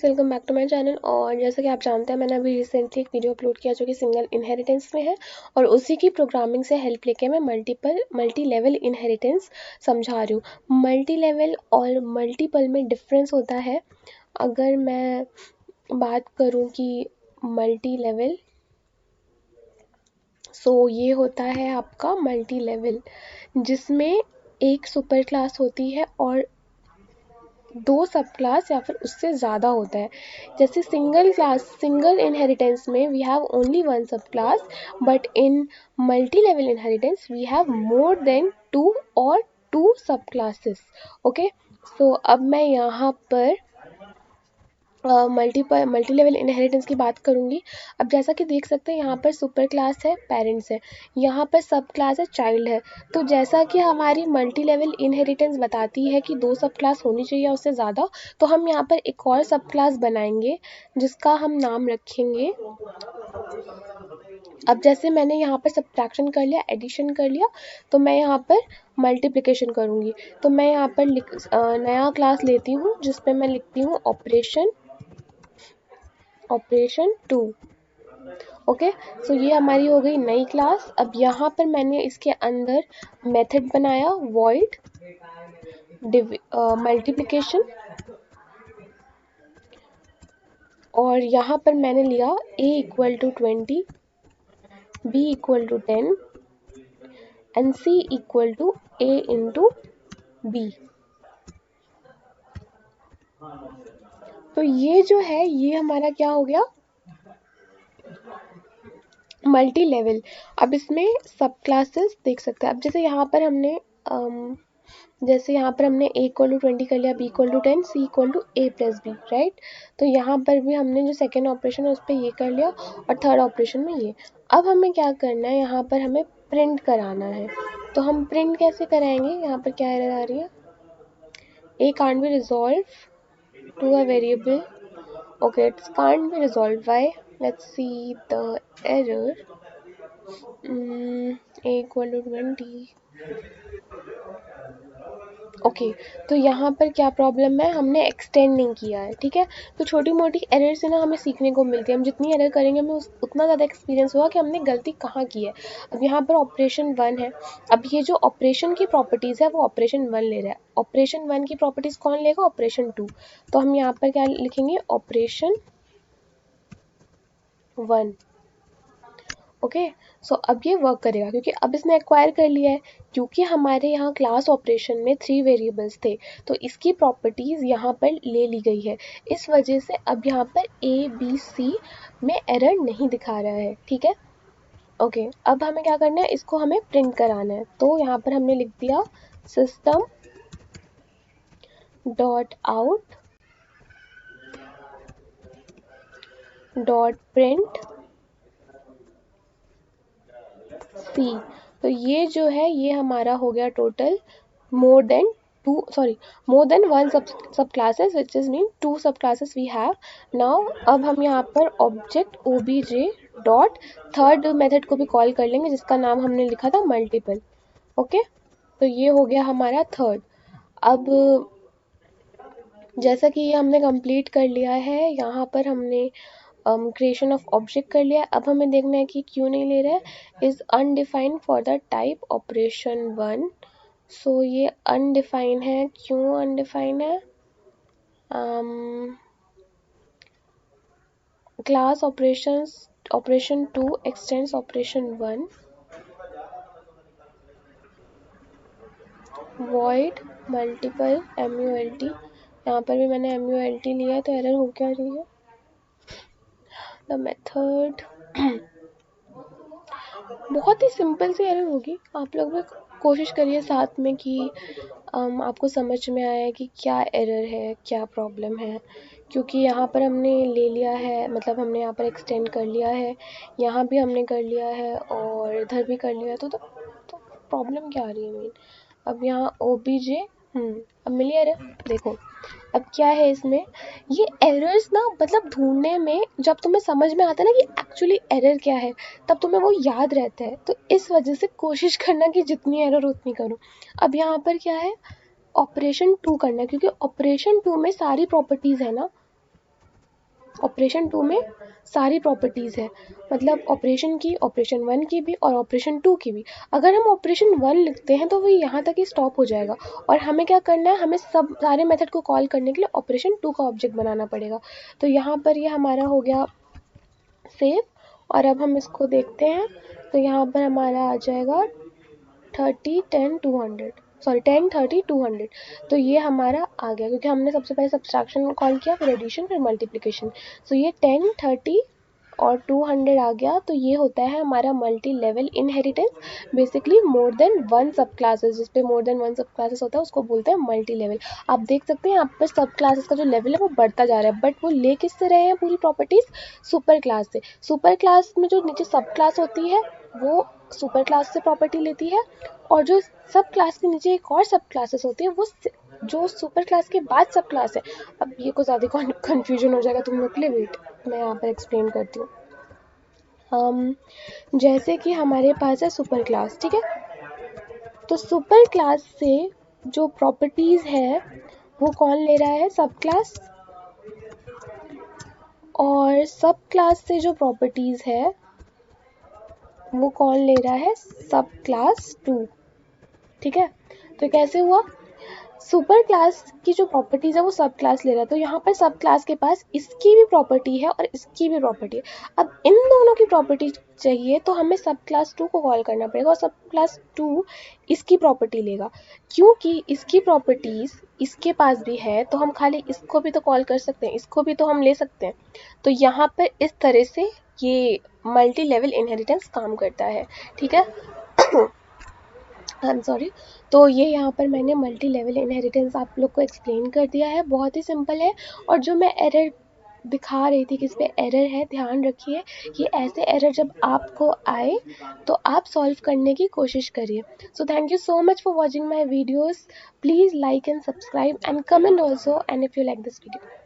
Friends, welcome back to my channel. और जैसा कि आप जानते हैं, मैंने अभी रिसेंटली एक वीडियो अपलोड किया जो कि सिंगल इनहेरिटेंस में है, और उसी की प्रोग्रामिंग से हेल्प लेके मैं मल्टी लेवल इनहेरिटेंस समझा रही हूँ। मल्टी लेवल और मल्टीपल में डिफरेंस होता है। अगर मैं बात करूँ कि मल्टी लेवल, सो ये होता है आपका मल्टी लेवल, जिसमें एक सुपर क्लास होती है और दो सब क्लास या फिर उससे ज़्यादा होता है। जैसे सिंगल इनहेरिटेंस में we have only one sub class, but in multi level inheritance we have more than two और two sub classes. Okay, so अब मैं यहाँ पर मल्टी लेवल इनहेरिटेंस की बात करूँगी। अब जैसा कि देख सकते हैं, यहाँ पर सुपर क्लास है, पेरेंट्स है, यहाँ पर सब क्लास है, चाइल्ड है। तो जैसा कि हमारी मल्टी लेवल इनहेरिटेंस बताती है कि दो सब क्लास होनी चाहिए उससे ज़्यादा, तो हम यहाँ पर एक और सब क्लास बनाएंगे जिसका हम नाम रखेंगे। अब जैसे मैंने यहाँ पर सब्ट्रैक्शन कर लिया, एडिशन कर लिया, तो मैं यहाँ पर मल्टीप्लिकेशन करूँगी। तो मैं यहाँ पर नया क्लास लेती हूँ जिसपे मैं लिखती हूँ ऑपरेशन 2। ओके, सो ये हमारी हो गई नई क्लास। अब यहाँ पर मैंने इसके अंदर मेथड बनाया वॉइड मल्टीप्लिकेशन, और यहाँ पर मैंने लिया a equal to 20, b equal to 10 and c equal to a into b। तो ये जो है, ये हमारा क्या हो गया, मल्टी लेवल। अब इसमें सब क्लासेस देख सकते हैं। अब जैसे यहाँ पर हमने a इक्वल टू 20 कर लिया, b equal to 10, c equal to a plus b, right. तो यहाँ पर भी हमने जो सेकेंड ऑपरेशन है उस पर ये कर लिया, और थर्ड ऑपरेशन में ये। अब हमें क्या करना है, यहाँ पर हमें प्रिंट कराना है। तो हम प्रिंट कैसे कराएंगे, यहाँ पर क्या एरर आ रही है, a can't be resolved to a variable. Okay, it can't be resolved. Why? Let's see the error. A equal to 20. Okay, तो यहाँ पर क्या प्रॉब्लम है, हमने एक्सटेंड नहीं किया है, ठीक है। तो छोटी मोटी एरर से ना हमें सीखने को मिलती है। हम जितनी एरर करेंगे हमें उतना ज़्यादा एक्सपीरियंस होगा कि हमने गलती कहाँ की है। अब यहाँ पर ऑपरेशन 1 है। अब ये जो ऑपरेशन की प्रॉपर्टीज़ है वो ऑपरेशन 1 ले रहा है। ऑपरेशन 1 की प्रॉपर्टीज़ कौन लेगा, ऑपरेशन 2। तो हम यहाँ पर क्या लिखेंगे, ऑपरेशन 1। ओके, सो अब ये वर्क करेगा क्योंकि अब इसने एक्वायर कर लिया है। क्योंकि हमारे यहाँ क्लास ऑपरेशन में 3 वेरिएबल्स थे, तो इसकी प्रॉपर्टीज़ यहाँ पर ले ली गई है। इस वजह से अब यहाँ पर ABC में एरर नहीं दिखा रहा है, ठीक है। ओके, अब हमें क्या करना है, इसको हमें प्रिंट कराना है। तो यहाँ पर हमने लिख दिया system dot out dot print C। तो ये जो है, ये हमारा हो गया टोटल मोर देन वन सब क्लासेस, विच इज मीन 2 सब क्लासेस वी हैव नाउ। अब हम यहाँ पर object obj dot third method को भी कॉल कर लेंगे जिसका नाम हमने लिखा था मल्टीपल। ओके, तो ये हो गया हमारा थर्ड। अब जैसा कि ये हमने कंप्लीट कर लिया है, यहाँ पर हमने क्रिएशन ऑफ ऑब्जेक्ट कर लिया। अब हमें देखना है कि क्यों नहीं ले रहा है। Is undefined for the type operation 1। सो ये अनडिफाइन है। क्यों अनडिफाइन है, class operation 2 x tends operation 1, void multiple MULT। यहाँ पर भी मैंने MULT लिया है, तो एरर हो क्या रही है, द मेथड। बहुत ही सिंपल सी एरर होगी। आप लोग भी कोशिश करिए साथ में कि आपको समझ में आए कि क्या एरर है, क्या प्रॉब्लम है। क्योंकि यहाँ पर हमने ले लिया है, मतलब हमने यहाँ पर एक्सटेंड कर लिया है, यहाँ भी हमने कर लिया है और इधर भी कर लिया है। तो प्रॉब्लम क्या आ रही है मेन। अब यहाँ OBJ, अब मिली एरर, देखो अब क्या है इसमें। ये एरर्स ना, मतलब ढूंढने में जब तुम्हें समझ में आता है ना कि एक्चुअली एरर क्या है, तब तुम्हें वो याद रहता है। तो इस वजह से कोशिश करना कि जितनी एरर उतनी करो। अब यहाँ पर क्या है, ऑपरेशन 2 करना है, क्योंकि ऑपरेशन 2 में सारी प्रॉपर्टीज़ है ना। ऑपरेशन 2 में सारी प्रॉपर्टीज़ है, मतलब ऑपरेशन की, ऑपरेशन 1 की भी और ऑपरेशन 2 की भी। अगर हम ऑपरेशन 1 लिखते हैं तो वो यहाँ तक ही स्टॉप हो जाएगा और हमें क्या करना है, हमें सब सारे मेथड को कॉल करने के लिए ऑपरेशन 2 का ऑब्जेक्ट बनाना पड़ेगा। तो यहाँ पर ये हमारा हो गया सेव, और अब हम इसको देखते हैं तो यहाँ पर हमारा आ जाएगा 30 10 200, सॉरी 10 30 200। तो ये हमारा आ गया क्योंकि हमने सबसे पहले सब्सट्रैक्शन कॉल किया, फिर एडिशन, फिर मल्टीप्लिकेशन। सो ये 10 30 और 200 आ गया। तो ये होता है हमारा multi level inheritance. Basically more than one सब क्लासेस, जिस पे मोर देन वन सब क्लासेस होता है उसको बोलते हैं मल्टी लेवल। आप देख सकते हैं यहाँ पर सब क्लासेस का जो लेवल है वो बढ़ता जा रहा है, बट वो ले किससे रहे हैं पूरी प्रॉपर्टीज, सुपर क्लास से। सुपर क्लास में जो नीचे सब क्लास होती है वो सुपर क्लास से प्रॉपर्टी लेती है, और जो सब क्लास के नीचे एक और सब क्लासेस होती है वो जो सुपर क्लास के बाद सब क्लास है। अब ये कुछ ज़्यादा कन्फ्यूजन हो जाएगा तुम लोग के लिए, वेट मैं यहाँ पर एक्सप्लेन करती हूँ। जैसे कि हमारे पास है सुपर क्लास, ठीक है, तो सुपर क्लास से जो प्रॉपर्टीज़ है वो कौन ले रहा है, सब क्लास, और सब क्लास से जो प्रॉपर्टीज़ है वो कौन ले रहा है, सब क्लास 2, ठीक है। तो कैसे हुआ, सुपर क्लास की जो प्रॉपर्टीज है वो सब क्लास ले रहा है, तो यहाँ पर सब क्लास के पास इसकी भी प्रॉपर्टी है और इसकी भी प्रॉपर्टी है। अब इन दोनों की प्रॉपर्टी चाहिए तो हमें सब क्लास 2 को कॉल करना पड़ेगा, और सब क्लास 2 इसकी प्रॉपर्टी लेगा। क्योंकि इसकी प्रॉपर्टीज इसके पास भी है तो हम खाली इसको भी तो कॉल कर सकते हैं, इसको भी तो हम ले सकते हैं। तो यहाँ पर इस तरह से ये मल्टी लेवल इनहेरिटेंस काम करता है, ठीक है। I am sorry. तो ये यहाँ पर मैंने मल्टी लेवल इनहेरिटेंस आप लोग को एक्सप्लेन कर दिया है, बहुत ही सिंपल है। और जो मैं एरर दिखा रही थी किस पे एरर है, ध्यान रखिए कि ऐसे एरर जब आपको आए तो आप सॉल्व करने की कोशिश करिए। So thank you so much for watching my videos. Please like and subscribe and comment also, and if you like this video.